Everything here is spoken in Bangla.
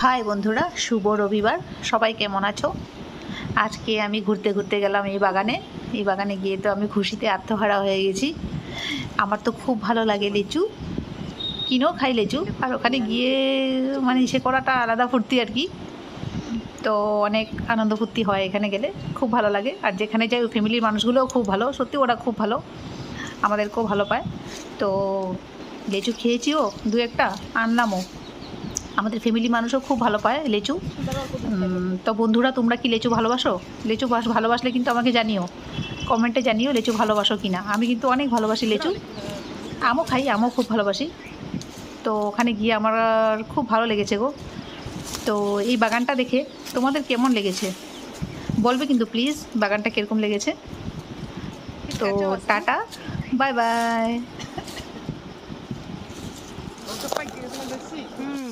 হাই বন্ধুরা, শুভ রবিবার। সবাই কেমন আছো? আজকে আমি ঘুরতে ঘুরতে গেলাম এই বাগানে গিয়ে তো আমি খুশিতে আত্মহারা হয়ে গেছি। আমার তো খুব ভালো লাগে লিচু, কিনেও খাই লিচু, আর ওখানে গিয়ে মানে সে করাটা আলাদা ফুর্তি আর কি। তো অনেক আনন্দ ফুর্তি হয় এখানে গেলে, খুব ভালো লাগে। আর যেখানে যাই ওই ফ্যামিলির মানুষগুলোও খুব ভালো, সত্যি ওরা খুব ভালো, আমাদেরকেও ভালো পায়। তো লিচু খেয়েছিও, দু একটা আনলামও। আমাদের ফ্যামিলি মানুষও খুব ভালো পায় লিচু। তো বন্ধুরা, তোমরা কি লিচু ভালোবাসো? লিচু ভালোবাসলে কিন্তু আমাকে জানিও, কমেন্টে জানিও লিচু ভালোবাসো কি না। আমি কিন্তু অনেক ভালোবাসি লিচু, আমও খাই, আমও খুব ভালোবাসি। তো ওখানে গিয়ে আমার খুব ভালো লেগেছে গো। তো এই বাগানটা দেখে তোমাদের কেমন লেগেছে বলবে কিন্তু প্লিজ, বাগানটা কীরকম লেগেছে। তো টাটা, বাই বাই।